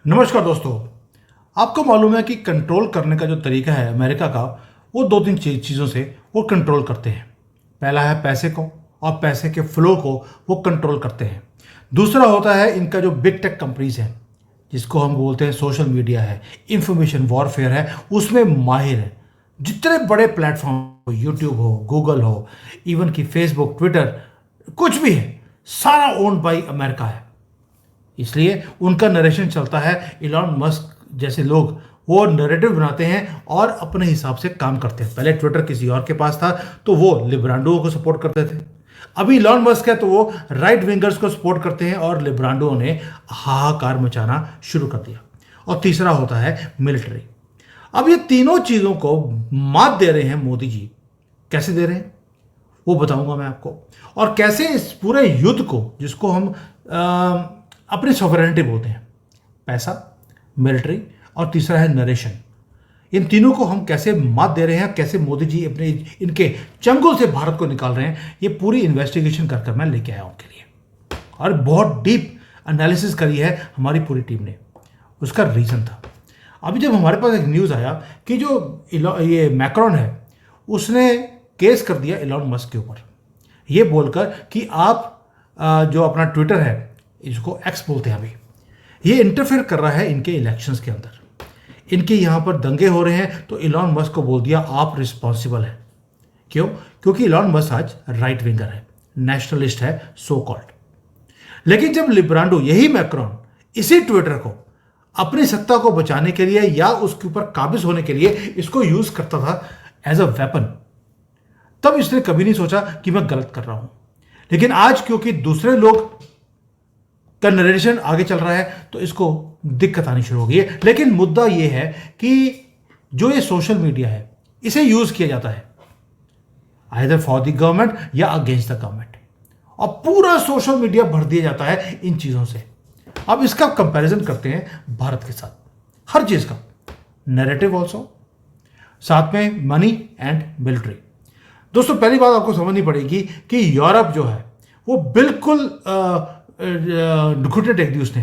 नमस्कार दोस्तों। आपको मालूम है कि कंट्रोल करने का जो तरीका है अमेरिका का, वो दो तीन चीज़ों से वो कंट्रोल करते हैं। पहला है पैसे को, और पैसे के फ्लो को वो कंट्रोल करते हैं। दूसरा होता है इनका जो बिग टेक कंपनीज है, जिसको हम बोलते हैं सोशल मीडिया है, इंफॉर्मेशन वॉरफेयर है, उसमें माहिर है। जितने बड़े प्लेटफॉर्म हो, यूट्यूब हो, गूगल हो, इवन कि फेसबुक, ट्विटर, कुछ भी है, सारा ओन्ड बाई अमेरिका है। इसलिए उनका नरेशन चलता है। इलॉन मस्क जैसे लोग वो नरेटिव बनाते हैं और अपने हिसाब से काम करते हैं। पहले ट्विटर किसी और के पास था तो वो लिब्रांडुओं को सपोर्ट करते थे। अभी इलॉन मस्क है तो वो राइट विंगर्स को सपोर्ट करते हैं और लिब्रांडुओं ने हाहाकार मचाना शुरू कर दिया। और तीसरा होता है मिलिट्री। अब ये तीनों चीज़ों को मात दे रहे हैं मोदी जी। कैसे दे रहे हैं वो बताऊंगा मैं आपको। और कैसे इस पूरे युद्ध को, जिसको हम अपनी सॉवरेनिटी बोलते हैं, पैसा, मिलिट्री और तीसरा है नरेशन, इन तीनों को हम कैसे मात दे रहे हैं, कैसे मोदी जी अपने इनके चंगुल से भारत को निकाल रहे हैं, ये पूरी इन्वेस्टिगेशन कर कर मैं लेके आया उनके लिए। और बहुत डीप एनालिसिस करी है हमारी पूरी टीम ने। उसका रीज़न था, अभी जब हमारे पास एक न्यूज़ आया कि जो ये मैक्रॉन है, उसने केस कर दिया इलॉन मस्क के ऊपर, ये बोलकर कि आप जो अपना ट्विटर है, इसको एक्स बोलते हैं अभी, ये इंटरफेयर कर रहा है इनके इलेक्शंस के अंदर। इनके यहाँ पर दंगे हो रहे हैं तो इलॉन मस्क को बोल दिया आप रिस्पॉन्सिबल हैं। क्यों? क्योंकि इलॉन मस्क आज राइट विंगर है, नेशनलिस्ट है, सो कॉल्ड। लेकिन जब लिब्रांडो, यही मैक्रॉन, इसी ट्विटर को अपनी सत्ता को बचाने के लिए या उसके ऊपर काबिज होने के लिए इसको यूज करता था एज अ वेपन, तब इसने कभी नहीं सोचा कि मैं गलत कर रहा हूं। लेकिन आज क्योंकि दूसरे लोग का नरेशन आगे चल रहा है तो इसको दिक्कत आनी शुरू हो गई है। लेकिन मुद्दा यह है कि जो ये सोशल मीडिया है, इसे यूज किया जाता है आइदर फॉर द गवर्नमेंट या अगेंस्ट द गवर्नमेंट, और पूरा सोशल मीडिया भर दिया जाता है इन चीजों से। अब इसका कंपैरिजन करते हैं भारत के साथ, हर चीज का नैरेटिव ऑल्सो, साथ में मनी एंड मिलिट्री। दोस्तों, पहली बात आपको समझनी पड़ेगी कि यूरोप जो है वो बिल्कुल घुटने टेक दी उसने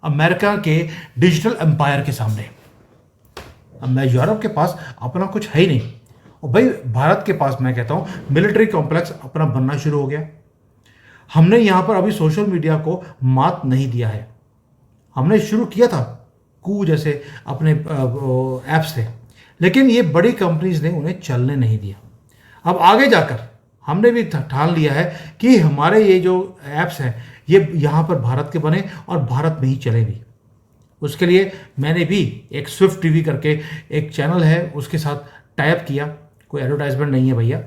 अमेरिका के डिजिटल एम्पायर के सामने। अब मैं यूरोप के पास अपना कुछ है ही नहीं, और भाई भारत के पास मैं कहता हूं मिलिट्री कॉम्प्लेक्स अपना बनना शुरू हो गया। हमने यहां पर अभी सोशल मीडिया को मात नहीं दिया है। हमने शुरू किया था कू जैसे अपने ऐप्स से, लेकिन ये बड़ी कंपनीज ने उन्हें चलने नहीं दिया। अब आगे जाकर हमने भी ठान लिया है कि हमारे ये जो ऐप्स हैं ये यहाँ पर भारत के बने और भारत में ही चले भी। उसके लिए मैंने भी एक स्विफ्ट टीवी करके एक चैनल है, उसके साथ टाइप किया। कोई एडवर्टाइजमेंट नहीं है भैया,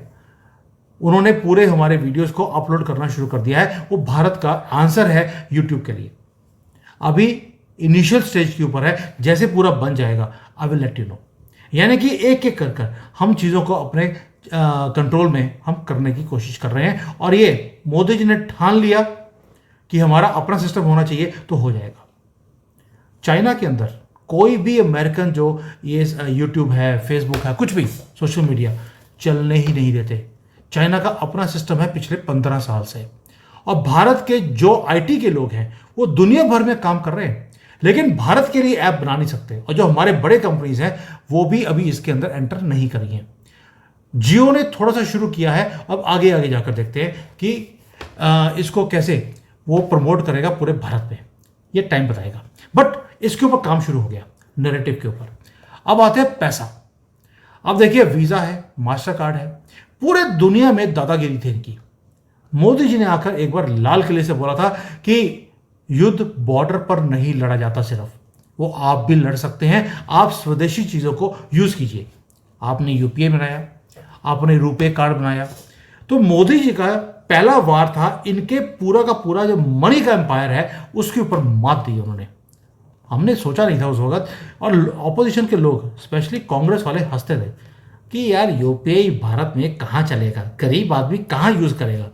उन्होंने पूरे हमारे वीडियोस को अपलोड करना शुरू कर दिया है। वो भारत का आंसर है यूट्यूब के लिए। अभी इनिशियल स्टेज के ऊपर है, जैसे पूरा बन जाएगा I will let you know. यानी कि एक एक कर कर हम चीज़ों को अपने कंट्रोल में हम करने की कोशिश कर रहे हैं। और ये मोदी जी ने ठान लिया कि हमारा अपना सिस्टम होना चाहिए तो हो जाएगा। चाइना के अंदर कोई भी अमेरिकन जो ये यूट्यूब है, फेसबुक है, कुछ भी सोशल मीडिया चलने ही नहीं देते। चाइना का अपना सिस्टम है पिछले 15 साल से। और भारत के जो आईटी के लोग हैं वो दुनिया भर में काम कर रहे हैं, लेकिन भारत के लिए ऐप बना नहीं सकते। और जो हमारे बड़े कंपनीज हैं वो भी अभी इसके अंदर एंटर नहीं करी हैं। जियो ने थोड़ा सा शुरू किया है, अब आगे आगे जाकर देखते हैं कि इसको कैसे वो प्रमोट करेगा पूरे भारत में, ये टाइम बताएगा। बट इसके ऊपर काम शुरू हो गया, नैरेटिव के ऊपर। अब आते हैं पैसा। अब देखिए, वीजा है, मास्टर कार्ड है, पूरे दुनिया में दादागिरी थी इनकी। मोदी जी ने आकर एक बार लाल किले से बोला था कि युद्ध बॉर्डर पर नहीं लड़ा जाता, सिर्फ वो आप भी लड़ सकते हैं, आप स्वदेशी चीजों को यूज कीजिए। आपने यूपीआई बनाया, आपने रुपे कार्ड बनाया। तो मोदी जी का पहला वार था इनके पूरा का पूरा जो मनी का एम्पायर है उसके ऊपर मात दी उन्होंने। हमने सोचा नहीं था उस वक्त, और ऑपोजिशन के लोग स्पेशली कांग्रेस वाले हंसते थे कि यार यूपीआई भारत में कहाँ चलेगा, गरीब आदमी कहाँ यूज करेगा।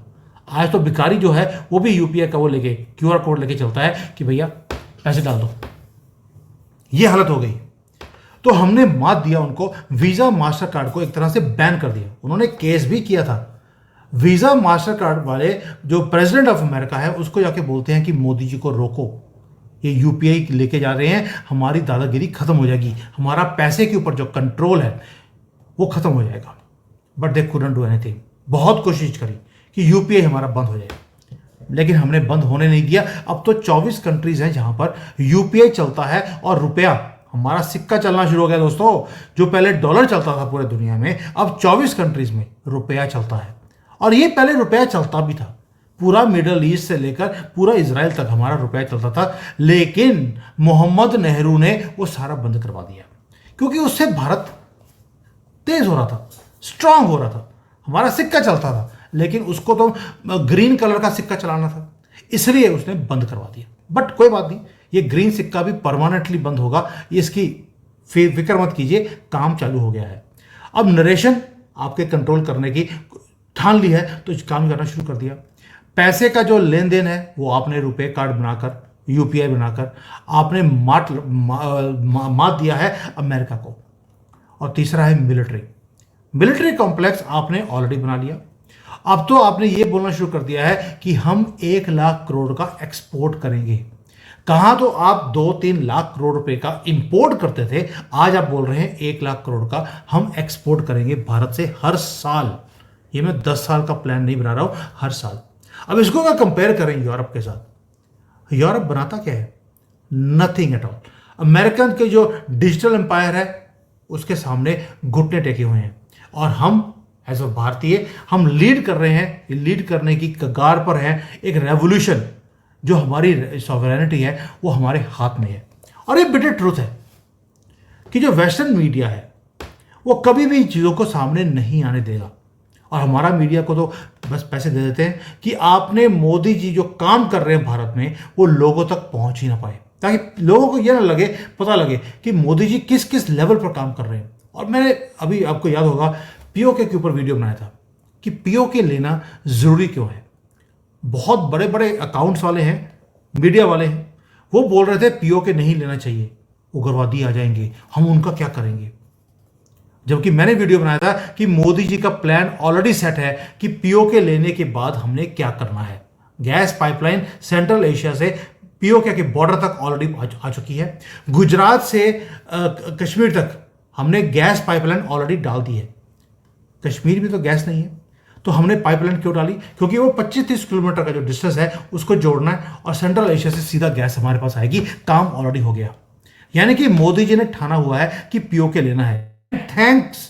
आज तो भिखारी जो है वो भी यूपीआई का वो लेके क्यूआर कोड लेके चलता है कि भैया पैसे डाल दो। ये हालत हो गई। तो हमने मात दिया उनको, वीजा मास्टर कार्ड को एक तरह से बैन कर दिया। उन्होंने केस भी किया था। वीजा मास्टर कार्ड वाले जो प्रेसिडेंट ऑफ अमेरिका है उसको जाके बोलते हैं कि मोदी जी को रोको, ये यूपीआई लेके जा रहे हैं, हमारी दादागिरी खत्म हो जाएगी, हमारा पैसे के ऊपर जो कंट्रोल है वो खत्म हो जाएगा। But they couldn't do anything. बहुत कोशिश करी कि यूपीआई हमारा बंद हो जाए, लेकिन हमने बंद होने नहीं दिया। अब तो 24 कंट्रीज हैं जहां पर यूपीआई चलता है और रुपया, हमारा सिक्का चलना शुरू हो गया दोस्तों। जो पहले डॉलर चलता था पूरे दुनिया में, अब 24 कंट्रीज में रुपया चलता है। और ये पहले रुपया चलता भी था, पूरा मिडल ईस्ट से लेकर पूरा इजराइल तक हमारा रुपया चलता था, लेकिन मोहम्मद नेहरू ने वो सारा बंद करवा दिया, क्योंकि उससे भारत तेज हो रहा था, स्ट्रांग हो रहा था। हमारा सिक्का चलता था, लेकिन उसको तो ग्रीन कलर का सिक्का चलाना था, इसलिए उसने बंद करवा दिया। बट कोई बात नहीं, ये ग्रीन सिक्का भी परमानेंटली बंद होगा, इसकी फिक्र मत कीजिए, काम चालू हो गया है। अब नरेशन आपके कंट्रोल करने की ठान ली है, तो काम करना शुरू कर दिया। पैसे का जो लेन देन है वो आपने रुपए कार्ड बनाकर, यूपीआई बनाकर आपने मात दिया है अमेरिका को। और तीसरा है मिलिट्री कॉम्प्लेक्स आपने ऑलरेडी बना लिया। अब तो आपने ये बोलना शुरू कर दिया है कि हम 1 लाख करोड़ का एक्सपोर्ट करेंगे। कहां तो आप 2-3 लाख करोड़ रुपए का इंपोर्ट करते थे, आज आप बोल रहे हैं 1 लाख करोड़ का हम एक्सपोर्ट करेंगे भारत से हर साल। ये मैं 10 साल का प्लान नहीं बना रहा हूं, हर साल। अब इसको अगर कंपेयर करें यूरोप के साथ, यूरोप बनाता क्या है? Nothing at all. अमेरिकन के जो डिजिटल एम्पायर है उसके सामने घुटने टेके हुए हैं, और हम एज अ भारतीय हम लीड कर रहे हैं, लीड करने की कगार पर हैं। एक रेवोल्यूशन, जो हमारी सॉवरेनिटी है वो हमारे हाथ में है। और ये बिटर ट्रूथ है कि जो वेस्टर्न मीडिया है वो कभी भी चीज़ों को सामने नहीं आने देगा, और हमारा मीडिया को तो बस पैसे दे देते हैं कि आपने मोदी जी जो काम कर रहे हैं भारत में वो लोगों तक पहुंच ही ना पाए, ताकि लोगों को यह ना लगे, पता लगे कि मोदी जी किस किस लेवल पर काम कर रहे हैं। और मैंने अभी, आपको याद होगा, पीओके के ऊपर वीडियो बनाया था कि पीओके लेना ज़रूरी क्यों है। बहुत बड़े बड़े अकाउंट्स वाले हैं, मीडिया वाले हैं, वो बोल रहे थे पीओके नहीं लेना चाहिए, उग्रवादी आ जाएंगे, हम उनका क्या करेंगे। जबकि मैंने वीडियो बनाया था कि मोदी जी का प्लान ऑलरेडी सेट है कि पीओके लेने के बाद हमने क्या करना है। गैस पाइपलाइन सेंट्रल एशिया से पीओके के बॉर्डर तक ऑलरेडी आ चुकी है। गुजरात से कश्मीर तक हमने गैस पाइपलाइन ऑलरेडी डाल दी है। कश्मीर में तो गैस नहीं है, तो हमने पाइपलाइन क्यों डाली? क्योंकि वो 25-30 किलोमीटर का जो डिस्टेंस है उसको जोड़ना है, और सेंट्रल एशिया से सीधा गैस हमारे पास आएगी। काम ऑलरेडी हो गया। यानी कि मोदी जी ने ठाना हुआ है कि पीओके लेना है। Thanks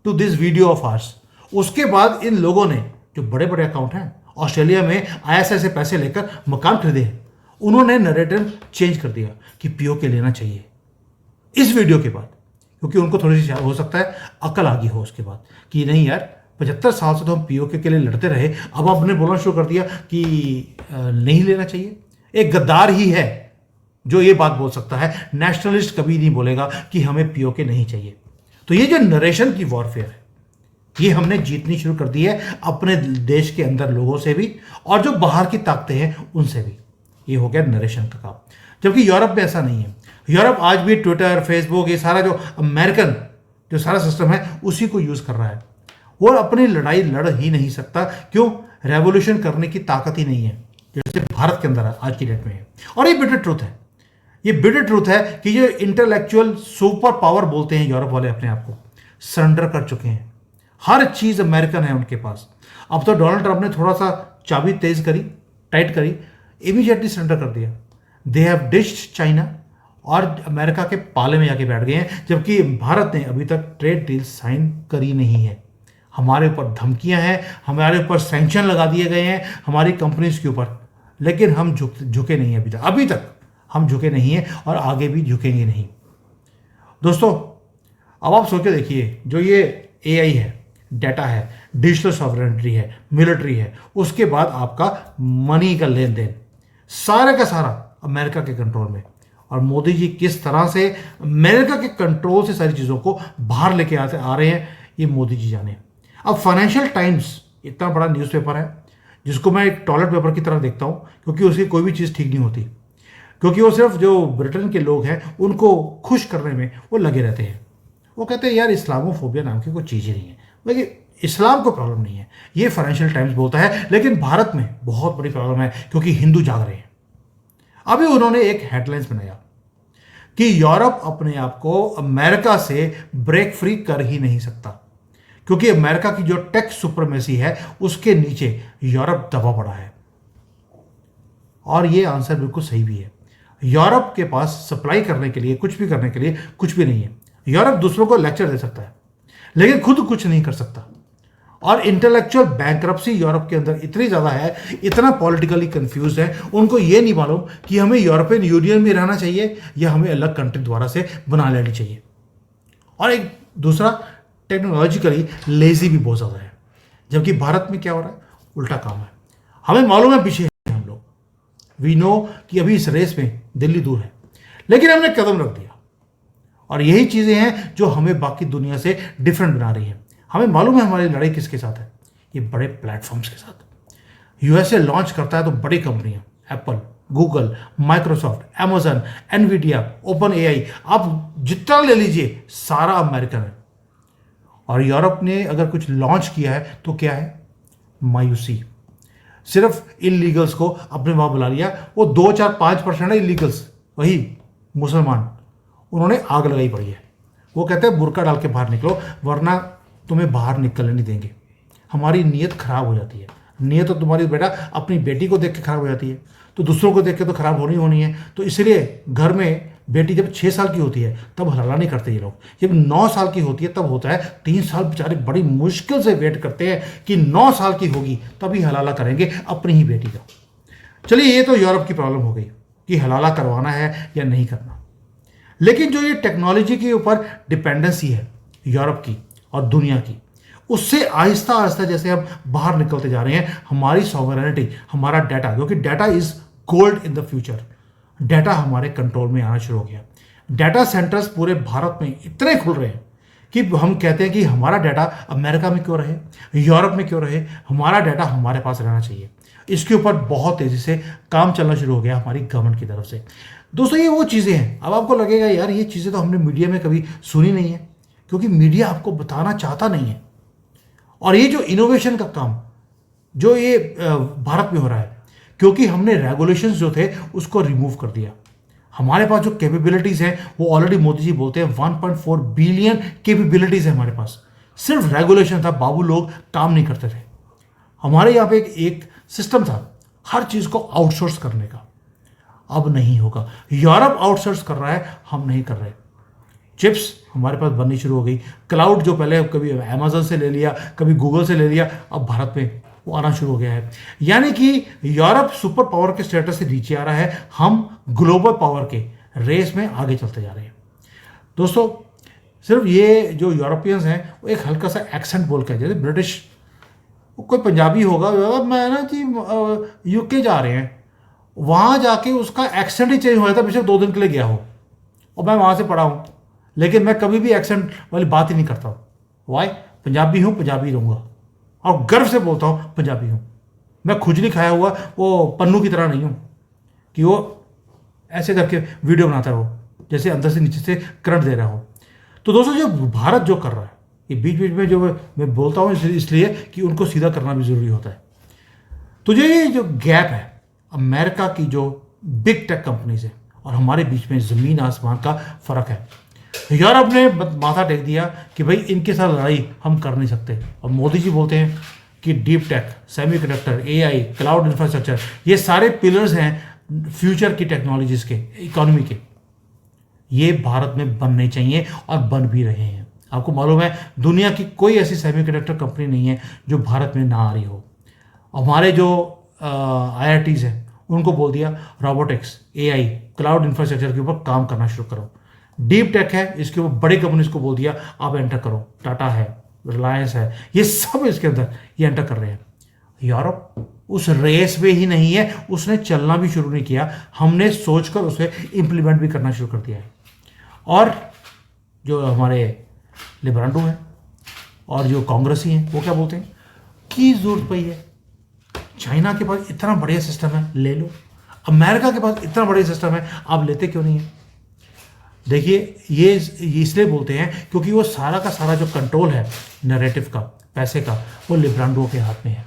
to this video of ours, उसके बाद इन लोगों ने, जो बड़े बड़े अकाउंट हैं, ऑस्ट्रेलिया में आईएसआई से पैसे लेकर मकान खरीदे हैं, उन्होंने नरेटिव चेंज कर दिया कि पीओके लेना चाहिए इस वीडियो के बाद। क्योंकि उनको थोड़ी सी हो सकता है अकल आ गई हो उसके बाद कि नहीं यार, 75 साल से तो हम पीओके के लिए लड़ते रहे, अब आपने बोलना शुरू कर दिया कि नहीं लेना चाहिए। एक गद्दार ही है जो ये बात बोल सकता है, नेशनलिस्ट कभी नहीं बोलेगा कि हमें पीओके नहीं चाहिए। तो ये जो नरेशन की वॉरफेयर है, ये हमने जीतनी शुरू कर दी है अपने देश के अंदर लोगों से भी, और जो बाहर की ताकतें हैं उनसे भी। ये हो गया नरेशन का काम। जबकि यूरोप में ऐसा नहीं है। यूरोप आज भी ट्विटर, फेसबुक, ये सारा जो अमेरिकन जो सारा सिस्टम है उसी को यूज कर रहा है। वो अपनी लड़ाई लड़ ही नहीं सकता। क्यों? रेवोल्यूशन करने की ताकत ही नहीं है, जैसे भारत के अंदर आज की डेट में है। और ये बिटर ट्रूथ है, ये बिटर ट्रूथ है कि जो इंटेलेक्चुअल सुपर पावर बोलते हैं यूरोप वाले, अपने आप को सरेंडर कर चुके हैं। हर चीज अमेरिकन है उनके पास। अब तो डोनाल्ड ट्रंप ने थोड़ा सा चाबी तेज करी, टाइट करी, इमीडिएटली सरेंडर कर दिया। दे हैव डिश्ड चाइना, और अमेरिका के पाले में जाके बैठ गए हैं। जबकि भारत ने अभी तक ट्रेड डील साइन करी नहीं है। हमारे ऊपर धमकियां हैं, हमारे ऊपर सैंक्शन लगा दिए गए हैं हमारी कंपनीज के ऊपर, लेकिन हम झुके नहीं हैं अभी तक हम झुके नहीं हैं, और आगे भी झुकेंगे नहीं। दोस्तों, अब आप सोच के देखिए, जो ये एआई है, डाटा है, डिजिटल सॉवरेनिटी है, मिलिट्री है, उसके बाद आपका मनी का लेन देन, सारा का सारा अमेरिका के कंट्रोल में। और मोदी जी किस तरह से अमेरिका के कंट्रोल से सारी चीज़ों को बाहर लेके आ रहे हैं, ये मोदी जी जाने। अब फाइनेंशियल टाइम्स इतना बड़ा न्यूज़पेपर है, जिसको मैं एक टॉयलेट पेपर की तरह देखता हूँ, क्योंकि उसकी कोई भी चीज़ ठीक नहीं होती, क्योंकि वो सिर्फ जो ब्रिटेन के लोग हैं उनको खुश करने में वो लगे रहते हैं। वो कहते हैं यार इस्लामोफोबिया नाम की कोई चीज़ ही नहीं है, लेकिन इस्लाम को प्रॉब्लम नहीं है, ये फाइनेंशियल टाइम्स बोलता है। लेकिन भारत में बहुत बड़ी प्रॉब्लम है, क्योंकि हिंदू जाग रहे हैं। अभी उन्होंने एक हेडलाइंस बनाया कि यूरोप अपने आप को अमेरिका से ब्रेक फ्री कर ही नहीं सकता, क्योंकि अमेरिका की जो टेक सुप्रीमेसी है उसके नीचे यूरोप दबा पड़ा है। और ये आंसर बिल्कुल सही भी है। यूरोप के पास सप्लाई करने के लिए, कुछ भी करने के लिए कुछ भी नहीं है। यूरोप दूसरों को लेक्चर दे सकता है लेकिन खुद कुछ नहीं कर सकता। और इंटेलेक्चुअल बैंकरप्सी यूरोप के अंदर इतनी ज़्यादा है, इतना पॉलिटिकली कंफ्यूज है, उनको ये नहीं मालूम कि हमें यूरोपियन यूनियन में रहना चाहिए या हमें अलग कंट्री द्वारा से बना लेनी चाहिए। और एक दूसरा, टेक्नोलॉजिकली लेजी भी बहुत ज़्यादा है। जबकि भारत में क्या हो रहा है, उल्टा काम है। हमें मालूम है पीछे हैं हम लोग, वी नो कि अभी इस रेस में दिल्ली दूर है, लेकिन हमने कदम रख दिया। और यही चीज़ें हैं जो हमें बाकी दुनिया से डिफरेंट बना रही हैं। हमें मालूम है हमारी लड़ाई किसके साथ है, ये बड़े प्लेटफॉर्म्स के साथ। यूएसए लॉन्च करता है तो बड़ी कंपनियां, Apple, Google, Microsoft, Amazon, Nvidia, open AI, आप जितना ले लीजिए सारा अमेरिकन है। और यूरोप ने अगर कुछ लॉन्च किया है तो क्या है, मायूसी। सिर्फ इलीगल्स को अपने वहां बुला लिया, वो 2-4-5% है इलीगल्स, वही मुसलमान, उन्होंने आग लगाई पड़ी है। वो कहते हैं बुर्का डाल के बाहर निकलो वरना तुम्हें बाहर निकलने नहीं देंगे। हमारी नीयत खराब हो जाती है। नीयत तो तुम्हारी बेटा अपनी बेटी को देख के खराब हो जाती है, तो दूसरों को देख के तो खराब होनी होनी है। तो इसलिए घर में बेटी जब 6 साल की होती है तब हलाला नहीं करते ये लोग, जब 9 साल की होती है तब होता है। 3 साल बेचारे बड़ी मुश्किल से वेट करते हैं कि 9 साल की होगी तभी हलाला करेंगे अपनी ही बेटी का। चलिए, ये तो यूरोप की प्रॉब्लम हो गई कि हलाला करवाना है या नहीं करना। लेकिन जो ये टेक्नोलॉजी के ऊपर डिपेंडेंसी है यूरोप की और दुनिया की, उससे आहिस्ता आहिस्ता जैसे हम बाहर निकलते जा रहे हैं, हमारी सॉवरेनिटी, हमारा डाटा, क्योंकि data is gold in the future, data हमारे कंट्रोल में आना शुरू हो गया। डाटा सेंटर्स पूरे भारत में इतने खुल रहे हैं कि हम कहते हैं कि हमारा डाटा अमेरिका में क्यों रहे, यूरोप में क्यों रहे, हमारा डाटा हमारे पास रहना चाहिए। इसके ऊपर बहुत तेज़ी से काम चलना शुरू हो गया हमारी गवर्नमेंट की तरफ से। दोस्तों, ये वो चीज़ें हैं, अब आपको लगेगा यार ये चीज़ें तो हमने मीडिया में कभी सुनी नहीं है, क्योंकि मीडिया आपको बताना चाहता नहीं है। और ये जो इनोवेशन का काम जो ये भारत में हो रहा है, क्योंकि हमने रेगुलेशंस जो थे उसको रिमूव कर दिया। हमारे पास जो कैपेबिलिटीज़ हैं वो ऑलरेडी मोदी जी बोलते हैं 1.4 बिलियन कैपेबिलिटीज़ है हमारे पास। सिर्फ रेगुलेशन था, बाबू लोग काम नहीं करते थे। हमारे यहाँ पे एक सिस्टम था हर चीज़ को आउटसोर्स करने का, अब नहीं होगा। यूरोप आउटसोर्स कर रहा है, हम नहीं कर रहे। चिप्स हमारे पास बननी शुरू हो गई। क्लाउड जो पहले कभी अमेजन से ले लिया, कभी गूगल से ले लिया, अब भारत में वो आना शुरू हो गया है। यानी कि यूरोप सुपर पावर के स्टेटस से नीचे आ रहा है, हम ग्लोबल पावर के रेस में आगे चलते जा रहे हैं। दोस्तों, सिर्फ ये जो यूरोपियंस हैं वो एक हल्का सा एक्सेंट बोल के, जैसे ब्रिटिश कोई पंजाबी होगा, मैं ना जी यूके जा रहे हैं, वहाँ जाके उसका एक्सेंट ही चेंज हो जाता, बेशक 2 दिन के लिए गया हो और मैं वहाँ से पढ़ा हूँ, लेकिन मैं कभी भी एक्सेंट वाली बात ही नहीं करता हूँ। वाई? पंजाबी हूँ, पंजाबी रहूँगा और गर्व से बोलता हूँ पंजाबी हूँ। मैं खुजली खाया हुआ वो पन्नू की तरह नहीं हूँ कि वो ऐसे करके वीडियो बनाता रहो जैसे अंदर से नीचे से करंट दे रहा हो। तो दोस्तों, जो भारत जो कर रहा है, ये बीच बीच में जो मैं बोलता हूँ इसलिए कि उनको सीधा करना भी ज़रूरी होता है। तो ये जो गैप है अमेरिका की जो बिग टेक कंपनीज है और हमारे बीच में ज़मीन आसमान का फ़र्क है। यूरोप ने माथा टेक दिया कि भाई इनके साथ लड़ाई हम कर नहीं सकते, और मोदी जी बोलते हैं कि deep tech, semiconductor, AI, cloud infrastructure, ये सारे पिलर्स हैं फ्यूचर की टेक्नोलॉजीज के, इकोनॉमी के। ये भारत में बनने चाहिए और बन भी रहे हैं। आपको मालूम है दुनिया की कोई ऐसी सेमीकंडक्टर कंपनी नहीं है जो भारत में ना आ रही हो। हमारे जो IITs हैं उनको बोल दिया रोबोटिक्स, एआई, क्लाउड इंफ्रास्ट्रक्चर के ऊपर काम करना शुरू करो। डीप टेक है, इसके ऊपर बड़ी कंपनीज को बोल दिया आप एंटर करो। टाटा है, रिलायंस है, ये सब इसके अंदर ये एंटर कर रहे हैं। यूरोप उस रेस में ही नहीं है, उसने चलना भी शुरू नहीं किया। हमने सोचकर उसे इंप्लीमेंट भी करना शुरू कर दिया है। और जो हमारे लिबरांडो हैं और जो कांग्रेसी हैं वो क्या बोलते हैं कि जरूरत पड़ी है, चाइना के पास इतना बढ़िया सिस्टम है ले लो, अमेरिका के पास इतना बढ़िया सिस्टम है आप लेते क्यों नहीं है। देखिए, ये इसलिए बोलते हैं क्योंकि वो सारा का सारा जो कंट्रोल है नैरेटिव का, पैसे का, वो लिबरांडो के हाथ में है।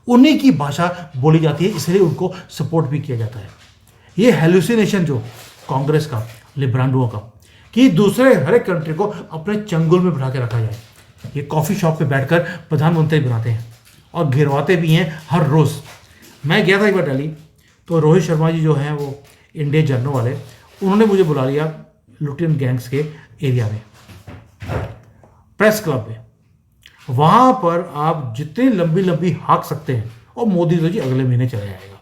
उन्हीं की भाषा बोली जाती है, इसलिए उनको सपोर्ट भी किया जाता है। ये हेलुसिनेशन जो कांग्रेस का, लिब्रांडुओं का, कि दूसरे हर एक कंट्री को अपने चंगुल में बिठा के रखा जाए। ये कॉफ़ी शॉप पे बैठकर प्रधानमंत्री बनाते हैं और गिरवाते भी हैं हर रोज़। मैं गया था एक बार दिल्ली, तो रोहित शर्मा जी जो हैं वो इंडिया जर्नल वाले, उन्होंने मुझे बुला लिया लुटियन गैंग्स के एरिया में, प्रेस क्लब में। वहाँ पर आप जितनी लंबी लंबी हाँक सकते हैं, और मोदी तो जी अगले महीने चले जाएगा।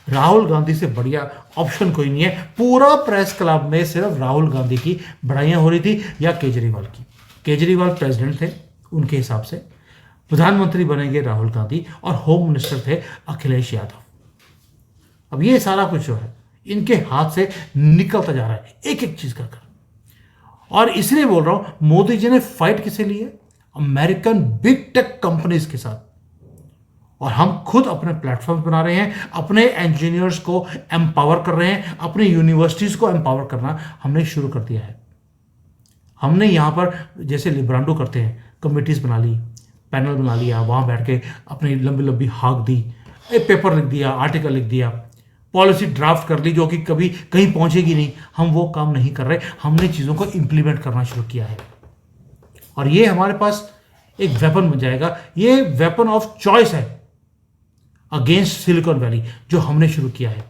राहुल गांधी से बढ़िया ऑप्शन कोई नहीं है। पूरा प्रेस क्लब में सिर्फ राहुल गांधी की बड़ाइयाँ हो रही थी या केजरीवाल की। केजरीवाल प्रेसिडेंट थे, उनके हिसाब से प्रधानमंत्री बनेंगे राहुल गांधी, और होम मिनिस्टर थे अखिलेश यादव। अब ये सारा कुछ जो है इनके हाथ से निकलता जा रहा है, एक एक चीज कर कर। और इसलिए बोल रहा हूं, मोदी जी ने फाइट किसे ली है? अमेरिकन बिग टेक कंपनीज के साथ। और हम खुद अपने प्लेटफॉर्म बना रहे हैं, अपने इंजीनियर्स को एम्पावर कर रहे हैं, अपनी यूनिवर्सिटीज को एम्पावर करना हमने शुरू कर दिया है। हमने यहाँ पर जैसे लिब्रांडो करते हैं, कमिटीज बना ली, पैनल बना लिया, वहाँ बैठ के अपनी लंबी लंबी हाँक दी, एक पेपर लिख दिया, आर्टिकल लिख दिया, पॉलिसी ड्राफ्ट कर ली जो कि कभी कहीं पहुंचेगी नहीं। हम वो काम नहीं कर रहे, हमने चीज़ों को इंप्लीमेंट करना शुरू किया है। और ये हमारे पास एक वेपन बन जाएगा। ये वेपन ऑफ चॉइस है अगेंस्ट सिलिकॉन वैली जो हमने शुरू किया है।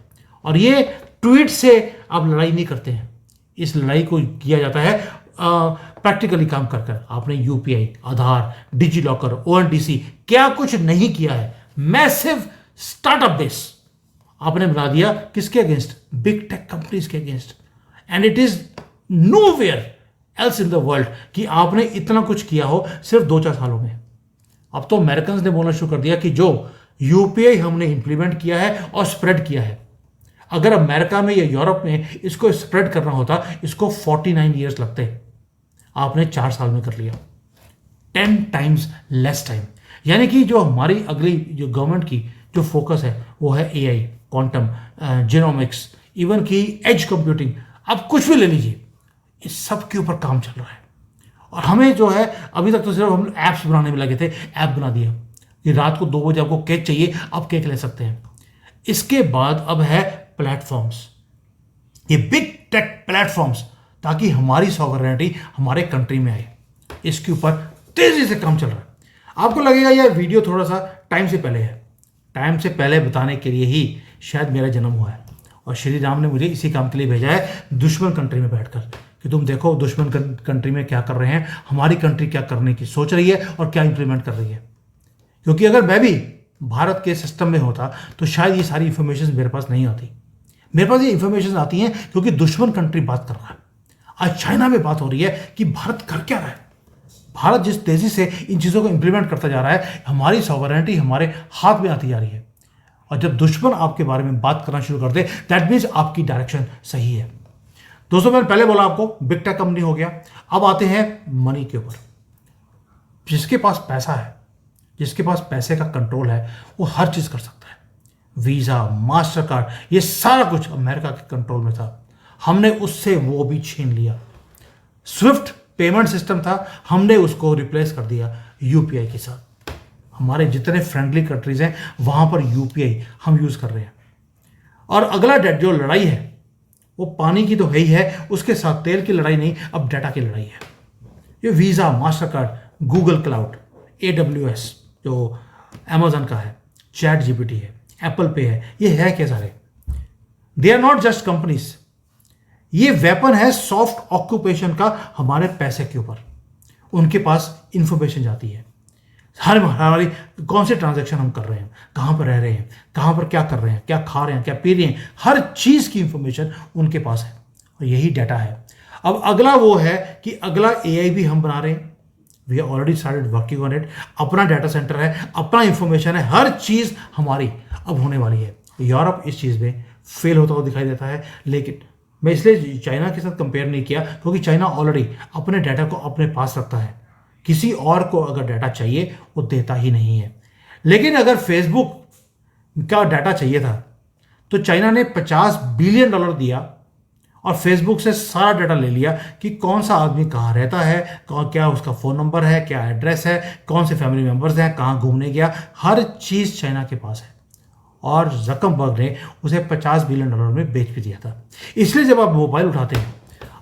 और ये ट्वीट से आप लड़ाई नहीं करते हैं, इस लड़ाई को किया जाता है प्रैक्टिकली काम कर कर। आपने यूपीआई, आधार, डिजी लॉकर, ओएनडीसी क्या कुछ नहीं किया है। मैसिव स्टार्टअप बेस आपने बना दिया किसके अगेंस्ट? बिग टेक कंपनीज के against. And it is nowhere else in the world कि आपने इतना कुछ किया हो सिर्फ 2-4 सालों में। अब तो अमेरिकन ने बोलना शुरू कर दिया कि जो यूपीआई हमने इंप्लीमेंट किया है और स्प्रेड किया है, अगर अमेरिका में या यूरोप में इसको स्प्रेड करना होता, इसको 49 ईयर्स लगते, आपने 4 साल में कर लिया। 10 टाइम्स लेस टाइम। यानी कि जो हमारी अगली जो गवर्नमेंट की जो फोकस है वो है एआई, क्वांटम, जीनोमिक्स, इवन की एज कंप्यूटिंग, आप कुछ भी ले लीजिए, इस सब के ऊपर काम चल रहा है। और हमें जो है अभी तक तो सिर्फ हम ऐप्स बनाने में लगे थे, ऐप बना दिया कि रात को 2 बजे आपको केक चाहिए, आप केक ले सकते हैं। इसके बाद अब है प्लेटफॉर्म्स, ये बिग टेक प्लेटफॉर्म्स, ताकि हमारी सॉवरेनिटी हमारे कंट्री में आए। इसके ऊपर तेजी से काम चल रहा है। आपको लगेगा यह वीडियो थोड़ा सा टाइम से पहले है, टाइम से पहले बताने के लिए ही शायद मेरा जन्म हुआ है। और श्री राम ने मुझे इसी काम के लिए भेजा है, दुश्मन कंट्री में बैठकर, कि तुम देखो दुश्मन कंट्री में क्या कर रहे हैं, हमारी कंट्री क्या करने की सोच रही है और क्या इंप्लीमेंट कर रही है। क्योंकि अगर मैं भी भारत के सिस्टम में होता तो शायद ये सारी इंफॉर्मेशन मेरे पास नहीं आती। मेरे पास ये इंफॉर्मेशन आती हैं क्योंकि दुश्मन कंट्री बात कर रहा है। आज चाइना में बात हो रही है कि भारत कर क्या रहा है। भारत जिस तेजी से इन चीज़ों को इंप्लीमेंट करता जा रहा है, हमारी सॉवरेनिटी हमारे हाथ में आती जा रही है। और जब दुश्मन आपके बारे में बात करना शुरू कर दे, दैट मीन्स आपकी डायरेक्शन सही है। दोस्तों, मैंने पहले बोला आपको बिग टेक कंपनी हो गया। अब आते हैं मनी के ऊपर। जिसके पास पैसा है, जिसके पास पैसे का कंट्रोल है, वो हर चीज़ कर सकता है। वीज़ा, मास्टर कार्ड, ये सारा कुछ अमेरिका के कंट्रोल में था, हमने उससे वो भी छीन लिया। स्विफ्ट पेमेंट सिस्टम था, हमने उसको रिप्लेस कर दिया यूपीआई के साथ। हमारे जितने फ्रेंडली कंट्रीज हैं वहाँ पर यूपीआई हम यूज़ कर रहे हैं। और अगला जो लड़ाई है वो पानी की तो है ही है, उसके साथ तेल की लड़ाई नहीं, अब डाटा की लड़ाई है। ये visa, master card, Google cloud, AWS जो अमेजन का है, चैट जीपीटी है, एप्पल पे है, ये है क्या सारे? They are not just companies, ये वेपन है सॉफ्ट ऑक्यूपेशन का हमारे पैसे के ऊपर। उनके पास इंफॉर्मेशन जाती है, हमारी कौन से ट्रांजैक्शन हम कर रहे हैं, कहाँ पर रह रहे हैं, कहाँ पर क्या कर रहे हैं, क्या खा रहे हैं, क्या पी रहे हैं, हर चीज़ की इंफॉर्मेशन उनके पास है और यही डाटा है। अब अगला वो है कि अगला AI भी हम बना रहे हैं। We are already started working on it. अपना डाटा सेंटर है, अपना इंफॉर्मेशन है, हर चीज़ हमारी अब होने वाली है। यूरोप इस चीज़ में फेल होता हुआ दिखाई देता है, लेकिन मैं इसलिए चाइना के साथ कंपेयर नहीं किया क्योंकि चाइना ऑलरेडी अपने डाटा को अपने पास रखता है। किसी और को अगर डाटा चाहिए वो देता ही नहीं है। लेकिन अगर फेसबुक का डाटा चाहिए था तो चाइना ने $50 बिलियन दिया और फेसबुक से सारा डाटा ले लिया कि कौन सा आदमी कहाँ रहता है, क्या उसका फ़ोन नंबर है, क्या एड्रेस है, कौन से फैमिली मेम्बर्स हैं, कहाँ घूमने गया, हर चीज़ चाइना के पास है। और जकरबर्ग ने उसे $50 बिलियन में बेच भी दिया था। इसलिए जब आप मोबाइल उठाते हैं,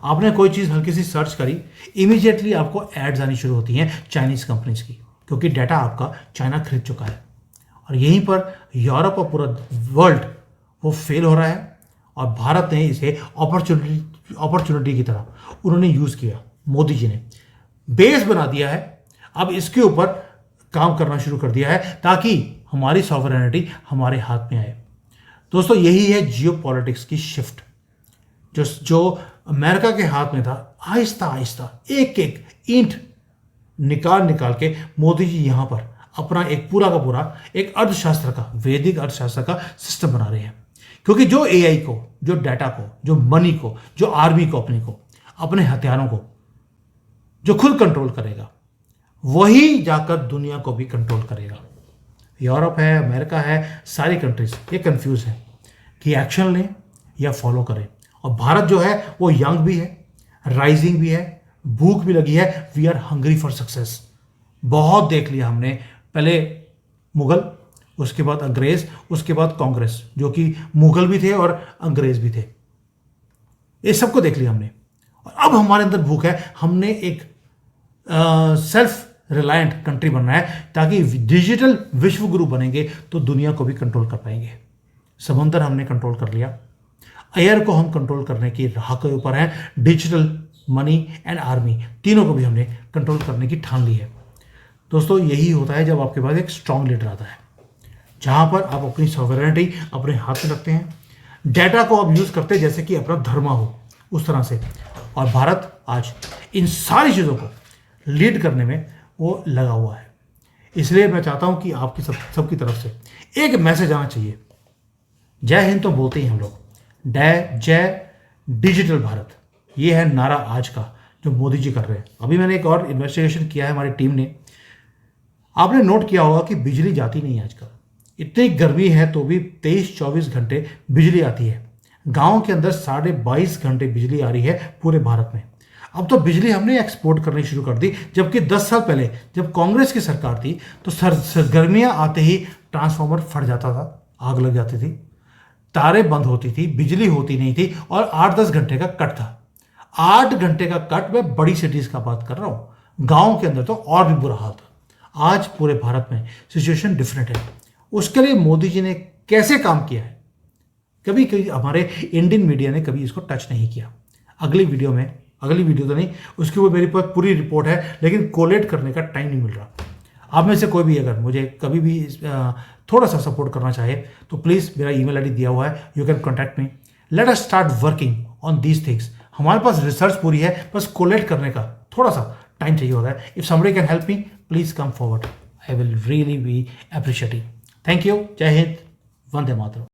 आपने कोई चीज़ हल्की सी सर्च करी, इमीडिएटली आपको एड्स आनी शुरू होती हैं चाइनीज़ कंपनीज की, क्योंकि डाटा आपका चाइना खरीद चुका है। और यहीं पर यूरोप और पूरा वर्ल्ड वो फेल हो रहा है, और भारत ने इसे अपॉर्चुनिटी की तरह उन्होंने यूज़ किया। मोदी जी ने बेस बना दिया है, अब इसके ऊपर काम करना शुरू कर दिया है ताकि हमारी सॉवरेनिटी हमारे हाथ में आए। दोस्तों, यही है जियो पॉलिटिक्स की शिफ्ट, जो अमेरिका के हाथ में था। आहिस्ता आहिस्ता एक एक ईंट निकाल के मोदी जी यहां पर अपना एक पूरा का पूरा एक अर्थशास्त्र का, वैदिक अर्थशास्त्र का सिस्टम बना रहे हैं। क्योंकि जो एआई को, जो डाटा को, जो मनी को, जो आर्मी को, अपने हथियारों को जो खुद कंट्रोल करेगा, वही जाकर दुनिया को भी कंट्रोल करेगा। यूरोप है, अमेरिका है, सारी कंट्रीज ये कंफ्यूज है कि एक्शन लें या फॉलो करें। और भारत जो है वो यंग भी है, राइजिंग भी है, भूख भी लगी है। We are hungry for success. बहुत देख लिया हमने, पहले मुगल, उसके बाद अंग्रेज, उसके बाद कांग्रेस, जो कि मुगल भी थे और अंग्रेज भी थे। ये सबको देख लिया हमने, और अब हमारे अंदर भूख है। हमने एक सेल्फ रिलायंट कंट्री बनना है, ताकि डिजिटल विश्व गुरु बनेंगे तो दुनिया को भी कंट्रोल कर पाएंगे। समंदर हमने कंट्रोल कर लिया, एयर को हम कंट्रोल करने की राह के ऊपर हैं। डिजिटल, मनी एंड आर्मी, तीनों को भी हमने कंट्रोल करने की ठान ली है। दोस्तों, यही होता है जब आपके पास एक स्ट्रांग लीडर आता है, जहां पर आप अपनी सॉवरेनिटी अपने हाथ में रखते हैं, डाटा को आप यूज करते हैं जैसे कि अपना धर्म हो, उस तरह से। और भारत आज इन सारी चीज़ों को लीड करने में वो लगा हुआ है। इसलिए मैं चाहता हूं कि आपकी सबकी तरफ से एक मैसेज आना चाहिए। जय हिंद तो बोलते ही हम लोग, जय डिजिटल भारत, ये है नारा आज का जो मोदी जी कर रहे हैं। अभी मैंने एक और इन्वेस्टिगेशन किया है हमारी टीम ने। आपने नोट किया होगा कि बिजली जाती नहीं है आजकल। इतनी गर्मी है तो भी 23-24 घंटे बिजली आती है। गांव के अंदर 22.5 घंटे बिजली आ रही है पूरे भारत में। अब तो बिजली हमने एक्सपोर्ट करनी शुरू कर दी, जबकि 10 साल पहले जब कांग्रेस की सरकार थी तो गर्मियां आते ही ट्रांसफार्मर फट जाता था, आग लग जाती थी, तारें बंद होती थी, बिजली होती नहीं थी, और 8-10 घंटे का कट था। 8 घंटे का कट, मैं बड़ी सिटीज का बात कर रहा हूं। गांव के अंदर तो और भी बुरा हाल था। आज पूरे भारत में सिचुएशन डिफरेंट है। उसके लिए मोदी जी ने कैसे काम किया है, कभी हमारे इंडियन मीडिया ने कभी इसको टच नहीं किया। अगली वीडियो तो नहीं, उसके ऊपर मेरे पास पूरी रिपोर्ट है, लेकिन कोलेट करने का टाइम नहीं मिल रहा। आप में से कोई भी अगर मुझे कभी भी थोड़ा सा सपोर्ट करना चाहे तो प्लीज़ मेरा ईमेल आईडी दिया हुआ है, you can contact me. Let us start working on these things. हमारे पास रिसर्च पूरी है, बस कोलेट करने का थोड़ा सा टाइम चाहिए होता है। If somebody can help me, please come forward, I will really be appreciating. Thank you. जय हिंद, वंदे मातरम।